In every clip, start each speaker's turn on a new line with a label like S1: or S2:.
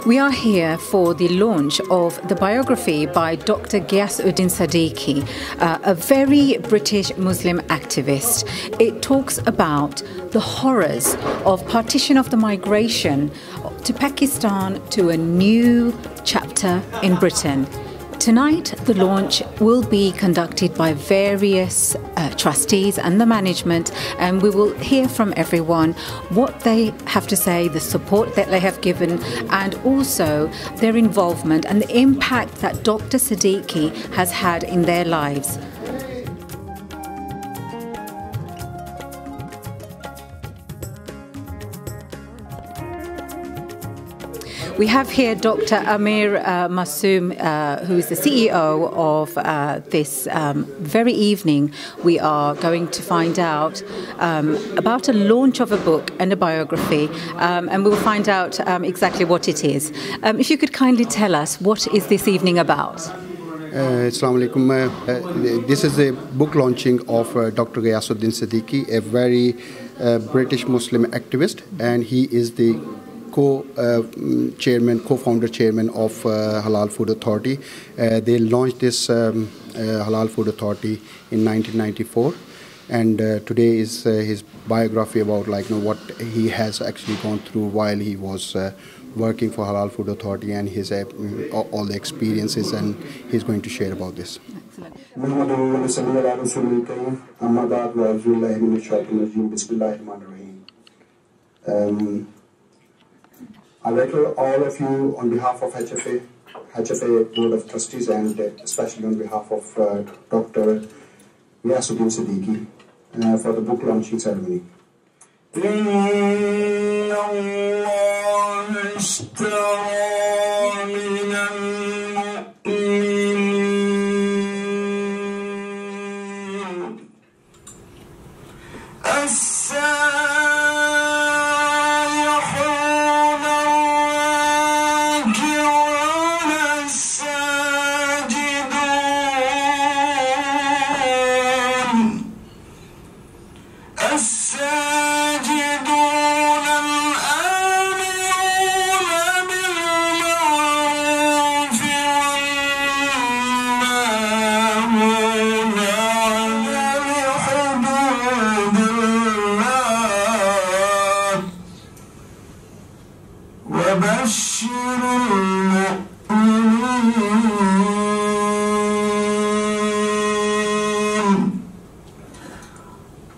S1: We are here for the launch of the biography by Dr Ghayasuddin Siddiqui, a very British Muslim activist. It talks about the horrors of partition of the migration to Pakistan to a new chapter in Britain. Tonight, the launch will be conducted by various trustees and the management, and we will hear from everyone what they have to say, the support that they have given, and also their involvement and the impact that Dr. Siddiqui has had in their lives. We have here Dr. Amir Masoom, who is the CEO of this very evening. We are going to find out about a launch of a book and a biography, and we will find out exactly what it is. If you could kindly tell us, what is this evening about?
S2: Assalamu alaikum. This is a book launching of Dr. Ghayasuddin Siddiqui, a very British Muslim activist, and he is the co-founder chairman of Halal Food Authority. They launched this Halal Food Authority in 1994, and today is his biography about what he has actually gone through while he was working for Halal Food Authority, and his all the experiences, and he's going to share about this. I welcome all of you on behalf of HFA Board of Trustees, and especially on behalf of Dr. Ghayasuddin Siddiqui for the book launching ceremony.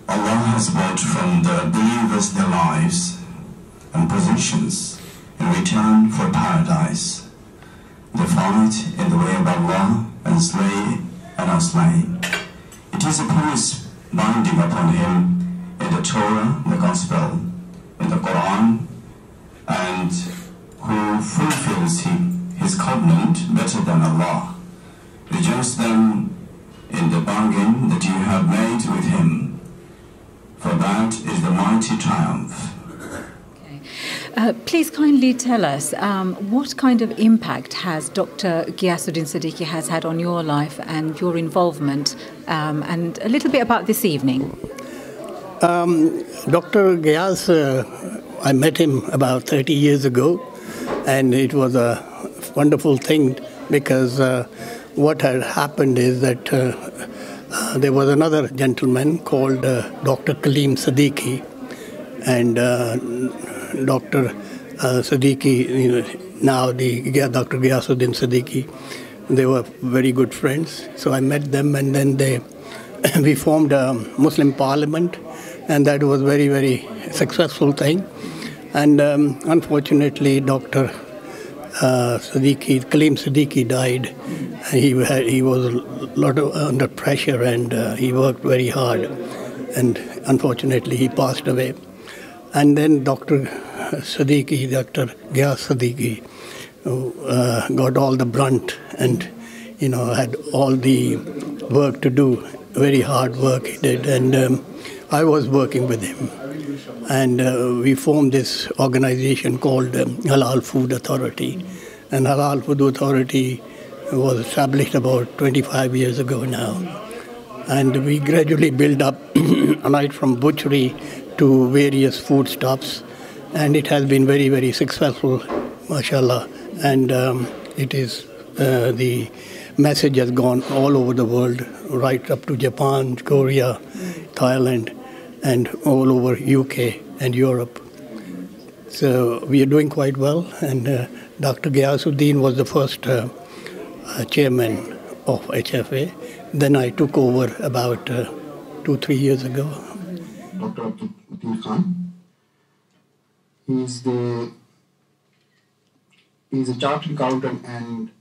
S3: Allah has bought from the believers their lives and positions in return for paradise. They fight in the way of Allah and slay and are slain. It is a promise binding upon him in the Torah, the Gospel, in the Quran, and who fulfills his covenant better than Allah. Rejoice then in the bargain that you have made with him, for that is the mighty triumph.
S1: Okay. Please kindly tell us what kind of impact has Dr. Ghayasuddin Siddiqui has had on your life and your involvement, and a little bit about this evening.
S4: Dr. Ghayas, I met him about 30 years ago, and it was a wonderful thing because what had happened is that there was another gentleman called Dr. Siddiqui, and Dr. Siddiqui, now the Dr. Ghayasuddin Siddiqui, they were very good friends. So I met them, and then we formed a Muslim parliament, and that was very, very successful thing. And unfortunately, Dr. Siddiqui died. He was a lot under pressure, and he worked very hard, and unfortunately he passed away. And then Dr. Ghayas Siddiqui, got all the brunt, and had all the work to do. Very hard work he did, and I was working with him. And we formed this organization called Halal Food Authority. And Halal Food Authority was established about 25 years ago now. And we gradually built up right from butchery to various foodstuffs. And it has been very, very successful mashallah. And it is, the message has gone all over the world, right up to Japan, Korea, Thailand, and all over UK and Europe. So we are doing quite well, and Dr. Ghayasuddin was the first chairman of HFA. Then I took over about 2-3 years ago.
S2: Dr. Abdul Khan, he's a chartered accountant and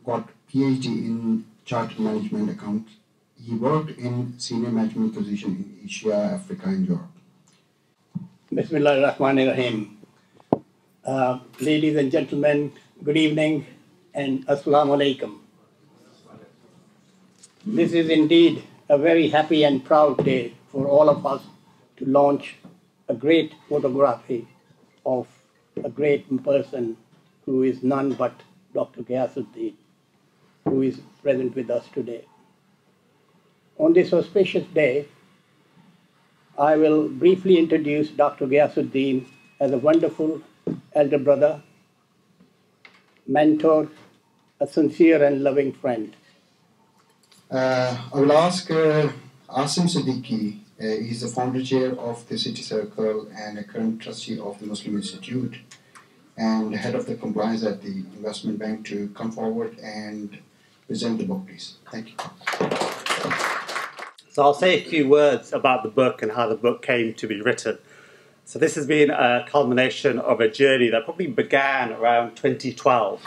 S2: got PhD in chartered management accounts. He worked in senior management position in Asia, Africa, and Europe.
S4: Bismillahirrahmanirrahim. Ladies and gentlemen, good evening and assalamu alaikum. This is indeed a very happy and proud day for all of us to launch a great photography of a great person who is none but Dr. Ghayasuddin, who is present with us today. On this auspicious day, I will briefly introduce Dr. Ghayasuddin as a wonderful elder brother, mentor, a sincere and loving friend.
S2: I will ask Asim Siddiqui. He's the founder chair of the City Circle and a current trustee of the Muslim Institute and head of the compliance at the investment bank, to come forward and present the book, please. Thank you.
S5: So I'll say a few words about the book and how the book came to be written. So this has been a culmination of a journey that probably began around 2012.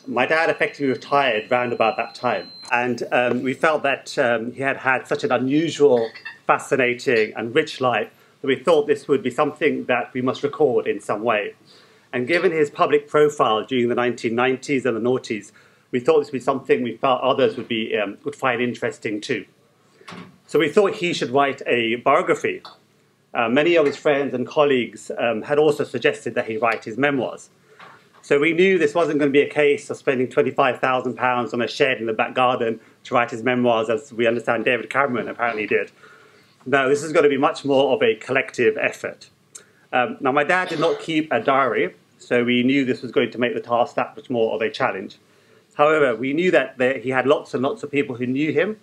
S5: My dad effectively retired round about that time, and we felt that he had had such an unusual, fascinating and rich life that we thought this would be something that we must record in some way. And given his public profile during the 1990s and the noughties, we thought this would be something we felt others would find interesting too. So we thought he should write a biography. Many of his friends and colleagues had also suggested that he write his memoirs. So we knew this wasn't going to be a case of spending £25,000 on a shed in the back garden to write his memoirs, as we understand David Cameron apparently did. No, this is going to be much more of a collective effort. Now, my dad did not keep a diary, so we knew this was going to make the task that much more of a challenge. However, we knew that he had lots and lots of people who knew him,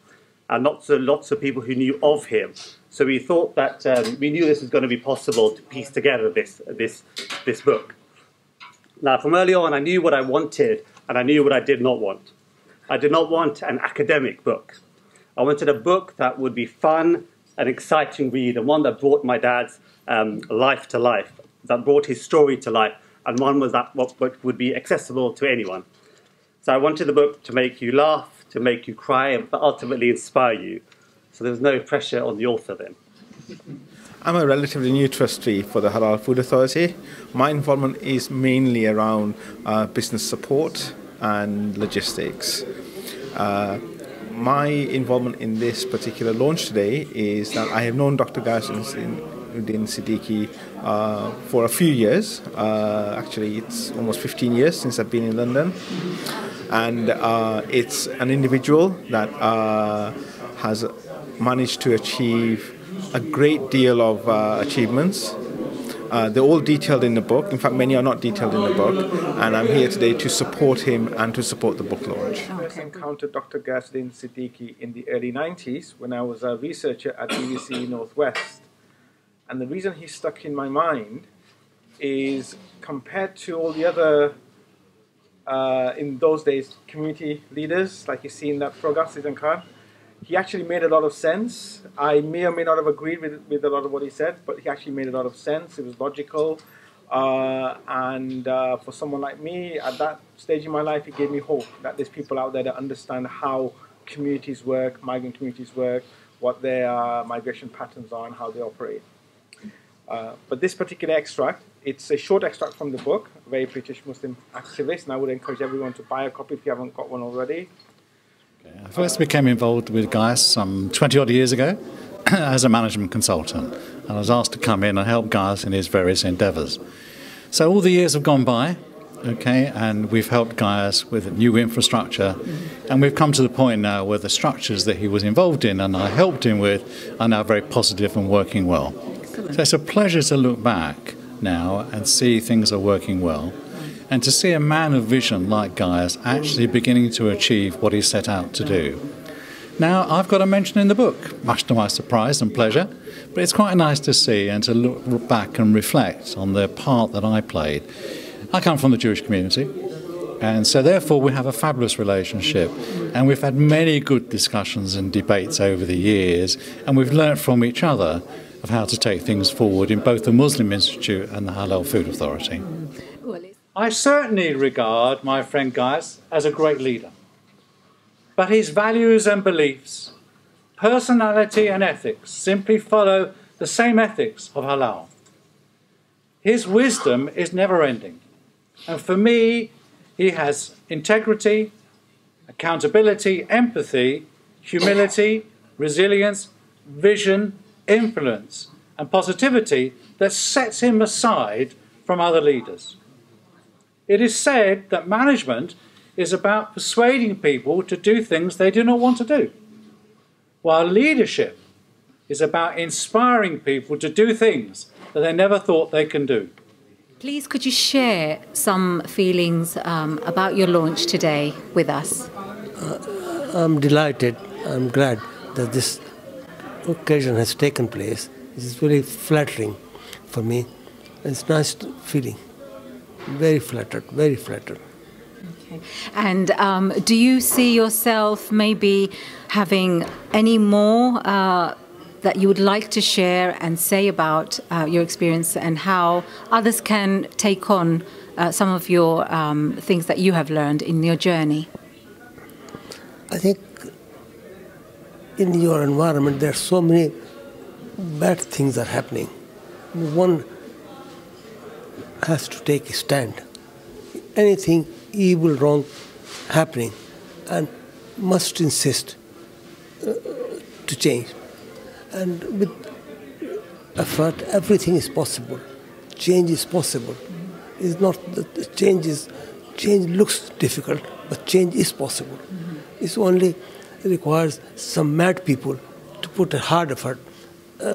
S5: and lots of people who knew of him. So we thought that we knew this was going to be possible to piece together this book. Now, from early on, I knew what I wanted and I knew what I did not want. I did not want an academic book. I wanted a book that would be fun and exciting read, and one that brought my dad's life to life, that brought his story to life, and one was that what would be accessible to anyone. So I wanted the book to make you laugh, to make you cry, but ultimately inspire you. So there was no pressure on the author then.
S6: I'm a relatively new trustee for the Halal Food Authority. My involvement is mainly around business support and logistics. My involvement in this particular launch today is that I have known Dr. Ghayasuddin Siddiqui for a few years. Actually, it's almost 15 years since I've been in London. And it's an individual that has managed to achieve a great deal of achievements. They're all detailed in the book. In fact, many are not detailed in the book. And I'm here today to support him and to support the book launch. I first encountered Dr. Ghayasuddin Siddiqui in the early 90s when I was a researcher at BBC Northwest. And the reason he stuck in my mind is, compared to all the other, in those days, community leaders, like you see in that program, Citizen Khan, he actually made a lot of sense. I may or may not have agreed with a lot of what he said, but he actually made a lot of sense. It was logical. And for someone like me, at that stage in my life, it gave me hope that there's people out there that understand how communities work, migrant communities work, what their migration patterns are and how they operate. But this particular extract, it's a short extract from the book, a very British Muslim activist, and I would encourage everyone to buy a copy if you haven't got one already.
S7: I first became involved with Gayas some 20-odd years ago as a management consultant, and I was asked to come in and help Gayas in his various endeavours. So all the years have gone by, okay, and we've helped Gayas with new infrastructure, and we've come to the point now where the structures that he was involved in and I helped him with are now very positive and working well. So it's a pleasure to look back now and see things are working well. and to see a man of vision like Gayas actually beginning to achieve what he set out to do. Now, I've got a mention in the book, much to my surprise and pleasure, but it's quite nice to see and to look back and reflect on the part that I played. I come from the Jewish community, and so therefore we have a fabulous relationship, and we've had many good discussions and debates over the years, and we've learnt from each other of how to take things forward in both the Muslim Institute and the Halal Food Authority. I certainly regard my friend Gayas as a great leader, but his values and beliefs, personality and ethics simply follow the same ethics of halal. His wisdom is never-ending, and for me, he has integrity, accountability, empathy, humility, resilience, vision, influence, and positivity that sets him aside from other leaders. It is said that management is about persuading people to do things they do not want to do, while leadership is about inspiring people to do things that they never thought they can do.
S1: Please, could you share some feelings about your launch today with us?
S8: I'm delighted, I'm glad that this occasion has taken place. It is very flattering for me. It's nice feeling. Very flattered, very flattered.
S1: Okay. And do you see yourself maybe having any more that you would like to share and say about your experience and how others can take on some of your things that you have learned in your journey?
S8: I think in your environment there are so many bad things are happening. One has to take a stand. Anything evil, wrong happening, and must insist to change. And with effort, everything is possible. Change is possible. It's not that change looks difficult, but change is possible. It only requires some mad people to put a hard effort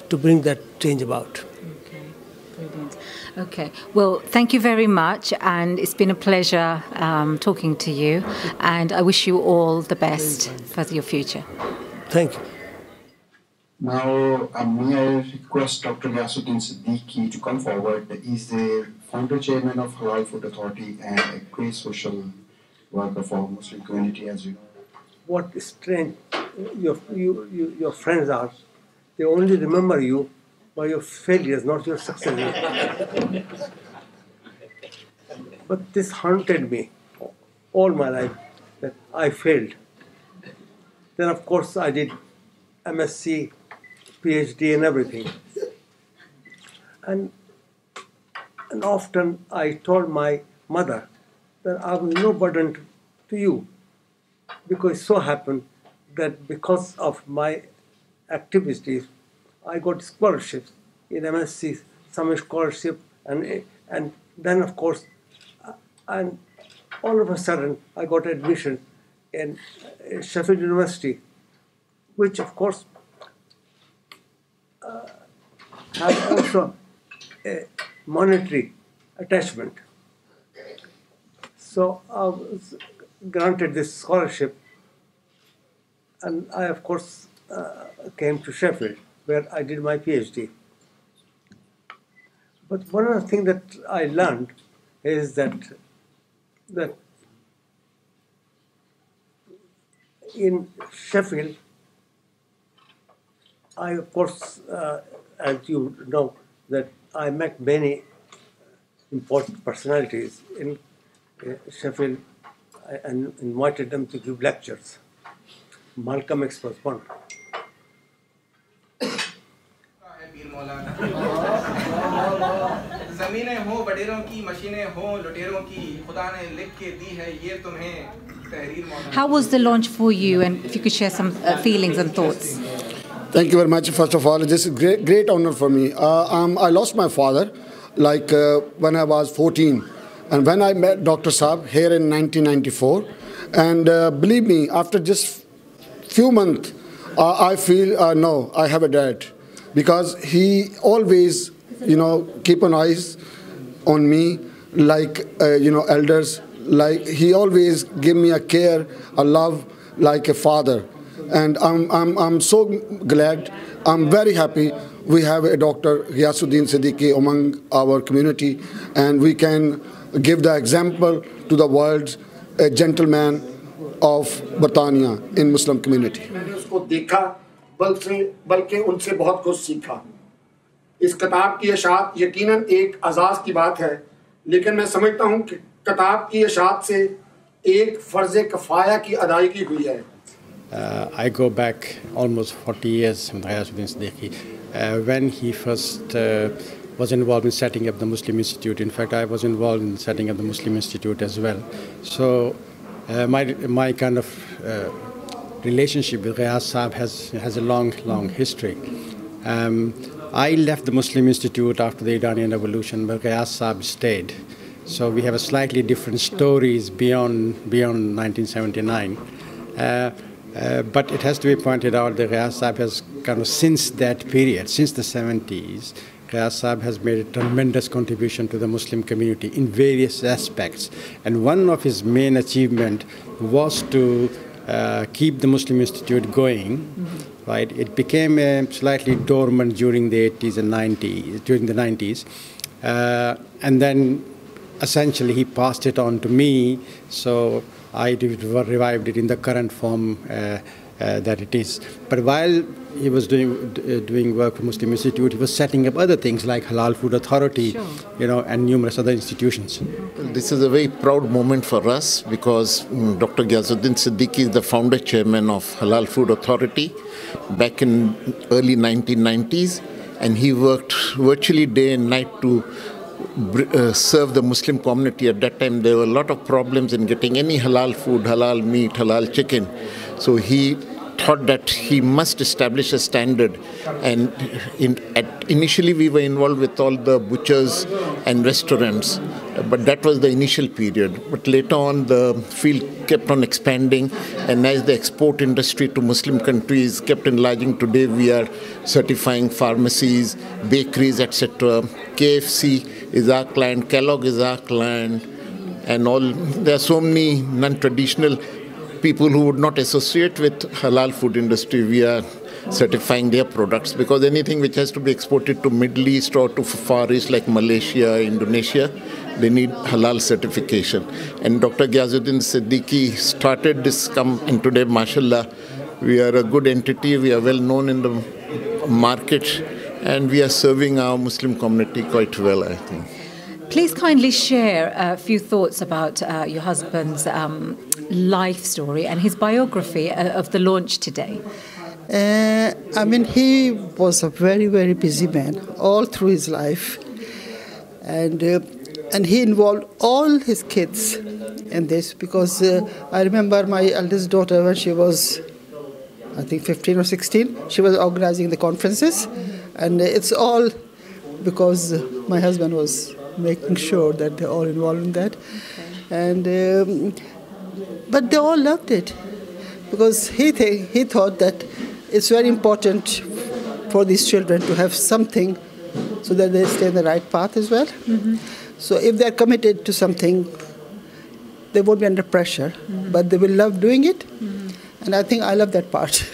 S8: to bring that change about.
S1: Okay, brilliant. Okay, well, thank you very much, and it's been a pleasure talking to you, and I wish you all the best for your future.
S8: Thank you.
S2: Now, may I request Dr. Ghayasuddin Siddiqui to come forward. He is the founder chairman of Halal Food Authority and a great social worker for Muslim community, as you know.
S8: What strange your friends are. They only remember you by your failures, not your successes. But this haunted me all my life, that I failed. Then, of course, I did MSc, PhD and everything. And often I told my mother that I was no burden to you, because it so happened that because of my activities, I got scholarships in MSc, summer scholarship, and then of course, and all of a sudden I got admission in Sheffield University, which of course have also a monetary attachment. So I was granted this scholarship, and I of course came to Sheffield, where I did my PhD. But one of the things that I learned is that in Sheffield, I of course, as you know, that I met many important personalities in Sheffield and invited them to give lectures. Malcolm X was one.
S9: ज़मीनें हो बडेरों की मशीनें हो लुटेरों की खुदा ने लिख के दी है ये तुम्हें तहरीर मौला.
S1: How was the launch for you, and if you could share some feelings and thoughts?
S10: Thank you very much. First of all, this is a great honor for me. I lost my father when I was 14, and when I met Dr. Saab here in 1994, and believe me, after just few months, I feel no, I have a dad, because he always, keep an eyes on me, like elders. Like he always give me a care, a love, like a father. And I'm so glad. I'm very happy we have a Dr. Ghayasuddin Siddiqui among our community, and we can give the example to the world, a gentleman of Batania in Muslim community.
S11: मैंने उसको देखा बल्कि उनसे बहुत कुछ सीखा. इस किताब की इशाअत यकीनन एक अजाज़ की बात है, लेकिन मैं समझता हूँ कि किताब की इशाअत से एक फ़र्ज़ किफ़ाया की अदायगी हुई है.
S12: I go back almost 40 years with Ghayasuddin Siddiqui. When he first was involved in setting up the Muslim Institute. In fact, I was involved in setting up the Muslim Institute as well. So my kind of relationship with Ghayas Sahab has a long history. I left the Muslim Institute after the Iranian Revolution, but Ghayas Sahab stayed. So we have a slightly different stories beyond 1979. But it has to be pointed out that Ghayas Sahab has kind of, since that period, since the 70s, Ghayas Sahab has made a tremendous contribution to the Muslim community in various aspects. And one of his main achievements was to keep the Muslim Institute going. Right? It became slightly dormant during the 80s and 90s, during the 90s. And then essentially he passed it on to me, so I revived it in the current form that it is. But while he was doing work for Muslim Institute, he was setting up other things like Halal Food Authority, sure, and numerous other institutions.
S13: This is a very proud moment for us because Dr. Ghayasuddin Siddiqui is the founder chairman of Halal Food Authority back in early 1990s, and he worked virtually day and night to serve the Muslim community. At that time there were a lot of problems in getting any halal food, halal meat, halal chicken. So he thought that he must establish a standard, and initially we were involved with all the butchers and restaurants, but that was the initial period. But later on the field kept on expanding, and as the export industry to Muslim countries kept enlarging, today we are certifying pharmacies, bakeries, etc. KFC is our client, Kellogg is our client, and all. There are so many non-traditional people who would not associate with halal food industry. We are certifying their products because anything which has to be exported to Middle East or to Far East like Malaysia, Indonesia, they need halal certification. And Dr. Ghayasuddin Siddiqui started this and today, mashallah, we are a good entity, we are well known in the market, and we are serving our Muslim community quite well, I think.
S1: Please kindly share a few thoughts about your husband's life story and his biography of the launch today.
S14: He was a very, very busy man all through his life. And he involved all his kids in this because I remember my eldest daughter when she was, I think, 15 or 16, she was organizing the conferences. And it's all because my husband was making sure that they're all involved in that. And but they all loved it because he thought that it's very important for these children to have something so that they stay on the right path as well. So if they're committed to something, they won't be under pressure, but they will love doing it. And I think I love that part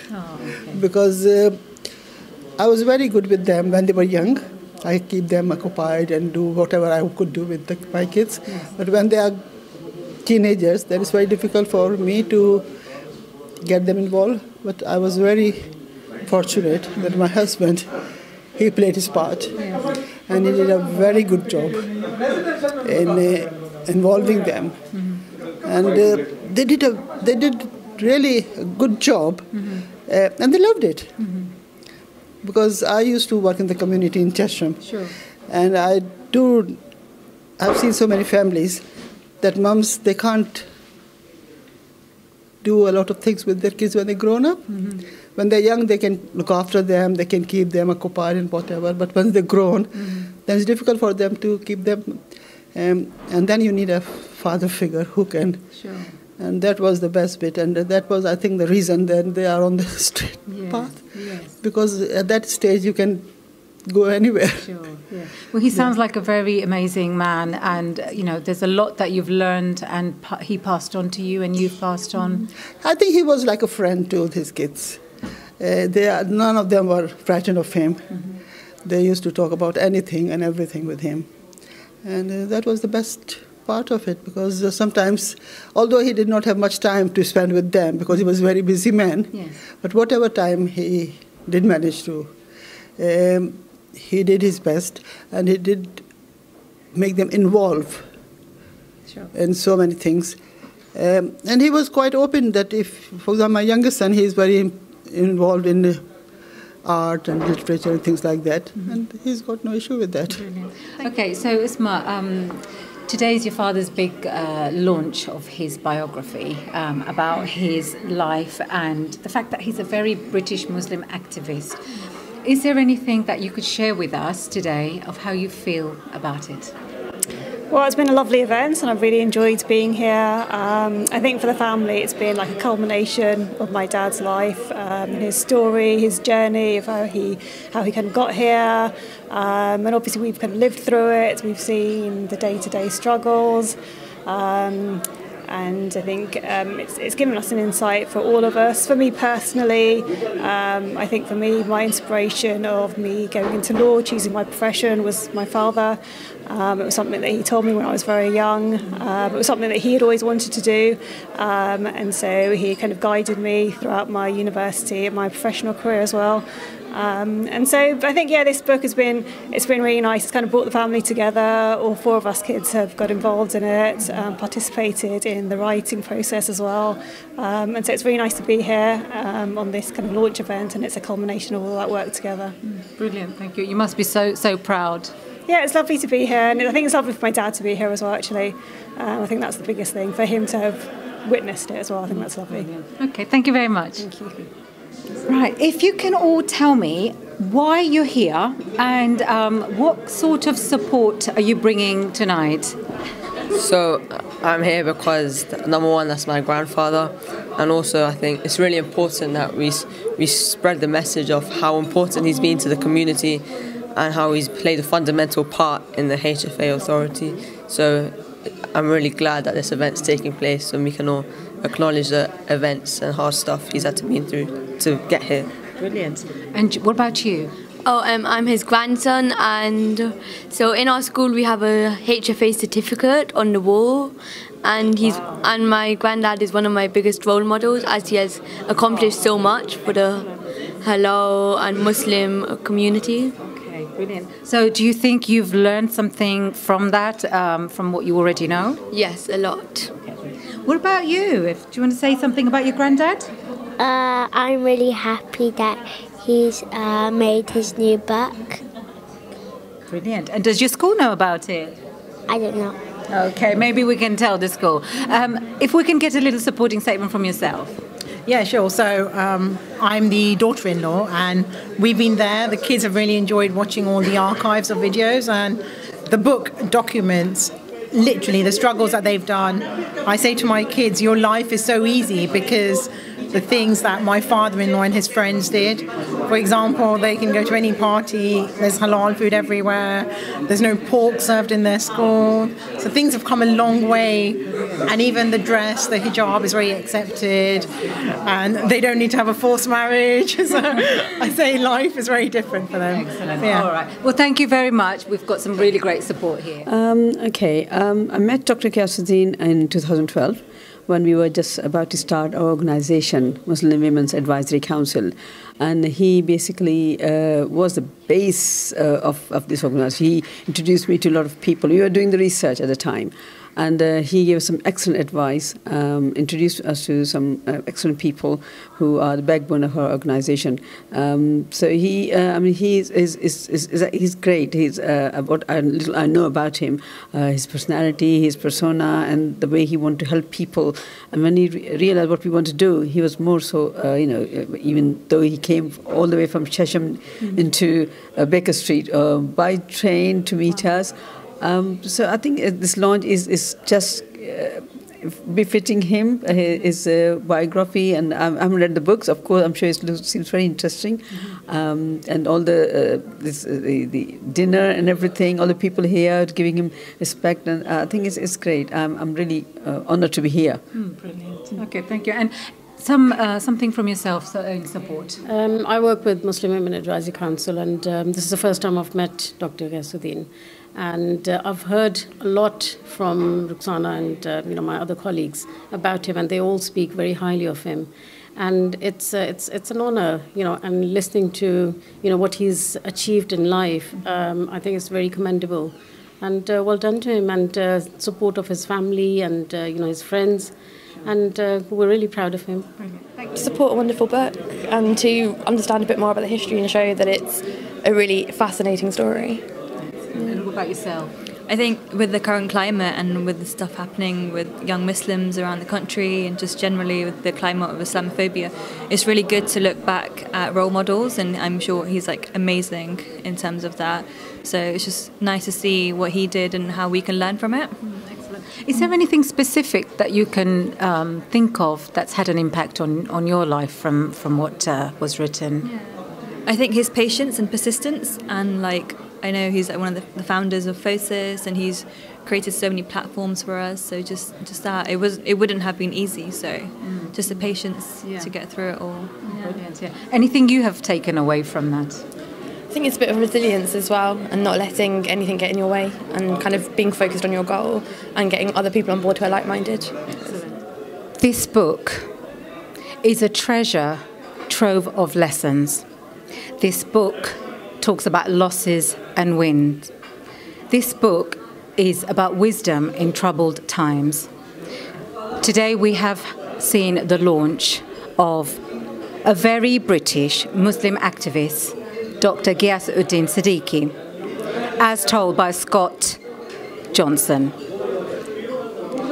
S14: because I was very good with them when they were young. I keep them occupied and do whatever I could do with my kids. But when they are teenagers, then it's very difficult for me to get them involved. But I was very fortunate that my husband, he played his part. And he did a very good job in involving them. And they did really a good job. And they loved it. Because I used to work in the community in Chesham.
S1: Sure.
S14: And I've seen so many families that moms, they can't do a lot of things with their kids when they're grown up. When they're young, they can look after them, they can keep them occupied and whatever. But when they're grown, then it's difficult for them to keep them. And then you need a father figure who can.
S1: Sure.
S14: And that was the best bit. And that was, I think, the reason that they are on the straight path.
S1: Yes.
S14: Because at that stage, you can go anywhere.
S1: Sure. Yeah. Well, he sounds like a very amazing man, and there's a lot that you've learned, and he passed on to you, and you've passed on.
S14: I think he was like a friend to his kids. None of them were frightened of him. They used to talk about anything and everything with him, and that was the best part of it, because sometimes, although he did not have much time to spend with them because he was a very busy man, but whatever time he did manage to, he did his best, and he did make them involved in so many things. And he was quite open that if, for example, my youngest son, he is very involved in art and literature and things like that, and he's got no issue with that.
S1: Brilliant. Okay, so Isma, today is your father's big launch of his biography about his life and the fact that he's a very British Muslim activist. Is there anything that you could share with us today of how you feel about it?
S15: Well, it's been a lovely event and I've really enjoyed being here. I think for the family it's been like a culmination of my dad's life, his story, his journey of how he kind of got here, and obviously we've kind of lived through it. We've seen the day-to-day struggles, and I think it's given us an insight for all of us. For me personally, I think for me, my inspiration of me going into law, choosing my profession, was my father. It was something that he told me when I was very young. It was something that he had always wanted to do, and so he kind of guided me throughout my university and my professional career as well. And so I think, this book it's been really nice. It's kind of brought the family together. All four of us kids have got involved in it, participated in the writing process as well. And so it's really nice to be here on this kind of launch event, and it's a culmination of all that work together.
S1: Brilliant, thank you. You must be so proud.
S15: Yeah, it's lovely to be here, and I think it's lovely for my dad to be here as well, actually. I think that's the biggest thing, for him to have witnessed it as well. I think that's lovely.
S1: Okay, thank you very much.
S15: Thank you.
S1: Right, if you can all tell me why you're here and what sort of support are you bringing tonight?
S16: So I'm here because, number one, that's my grandfather, and also I think it's really important that we spread the message of how important he's been to the community and how he's played a fundamental part in the HFA authority. So I'm really glad that this event's taking place and we can all acknowledge the events and hard stuff he's had to be through to get here.
S1: Brilliant. And what about you?
S17: Oh, I'm his grandson, and so in our school we have a HFA certificate on the wall, and and my granddad is one of my biggest role models, as he has accomplished so much for the halal and Muslim community.
S1: Okay, brilliant. So do you think you've learned something from that, from what you already know?
S17: Yes, a lot.
S1: Okay. What about you? Do you want to say something about your granddad?
S18: I'm really happy that he's made his new book.
S1: Brilliant. And does your school know about it?
S18: I don't know.
S1: Okay, maybe we can tell the school. If we can get a little supporting statement from yourself.
S19: Yeah, sure. So I'm the daughter-in-law, and we've been there. The kids have really enjoyed watching all the archives of videos, and the book documents literally the struggles that they've done. I say to my kids, your life is so easy because the things that my father-in-law and his friends did. For example, they can go to any party, there's halal food everywhere, there's no pork served in their school. So things have come a long way, and even the dress, the hijab is very accepted, and they don't need to have a forced marriage. So I say life is very different for them.
S1: Excellent. Yeah. All right. Well, thank you very much. We've got some really great support here.
S20: I met Dr. Ghayasuddin in 2012 when we were just about to start our organization, Muslim Women's Advisory Council. And he basically was the base of this organization. He introduced me to a lot of people. We were doing the research at the time. And he gave some excellent advice, introduced us to some excellent people who are the backbone of our organization. So he, he's great. He's what I know about him, his personality, his persona, and the way he wanted to help people. And when he realized what we want to do, he was more so, even though he came all the way from Chesham into Baker Street by train to meet us. So I think this launch is just befitting him, his biography, and I haven't read the books. Of course, I'm sure it seems very interesting, and all the dinner and everything, all the people here giving him respect, and I think it's great. I'm really honoured to be here.
S1: Brilliant. Okay, thank you. And something from yourself in support.
S21: I work with Muslim Women Advisory Council, and this is the first time I've met Dr. Ghayasuddin. And I've heard a lot from Ruxana and my other colleagues about him, and they all speak very highly of him. And it's an honor, and listening to what he's achieved in life, I think it's very commendable. And well done to him, and support of his family and his friends. And we're really proud of him.
S22: To support a wonderful book and to understand a bit more about the history and show that it's a really fascinating story.
S1: And what about yourself?
S23: I think with the current climate and with the stuff happening with young Muslims around the country and just generally with the climate of Islamophobia, it's really good to look back at role models, and I'm sure he's amazing in terms of that. So it's just nice to see what he did and how we can learn from it.
S1: Excellent. Is there anything specific that you can think of that's had an impact on your life from what was written?
S23: Yeah. I think his patience and persistence, and I know he's one of the founders of FOSIS, and he's created so many platforms for us. So just that it wouldn't have been easy. So just the patience to get through it all.
S1: Brilliant. Yeah. Anything you have taken away from that?
S22: I think it's a bit of resilience as well, and not letting anything get in your way, and kind of being focused on your goal and getting other people on board who are like-minded.
S1: Excellent. This book is a treasure trove of lessons. This book talks about losses and wins. This book is about wisdom in troubled times. Today we have seen the launch of a very British Muslim activist, Dr. Ghayasuddin Siddiqui, as told by Scott Johnson.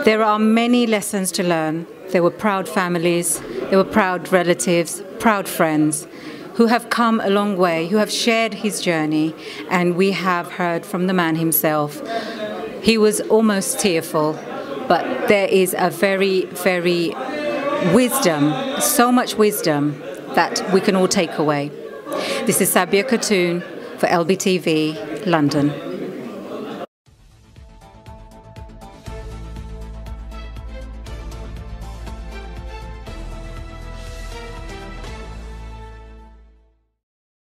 S1: There are many lessons to learn. There were proud families, there were proud relatives, proud friends, who have come a long way, who have shared his journey, and we have heard from the man himself. He was almost tearful, but there is a very, very wisdom, so much wisdom that we can all take away. This is Sabia Khatun for LBTV, London.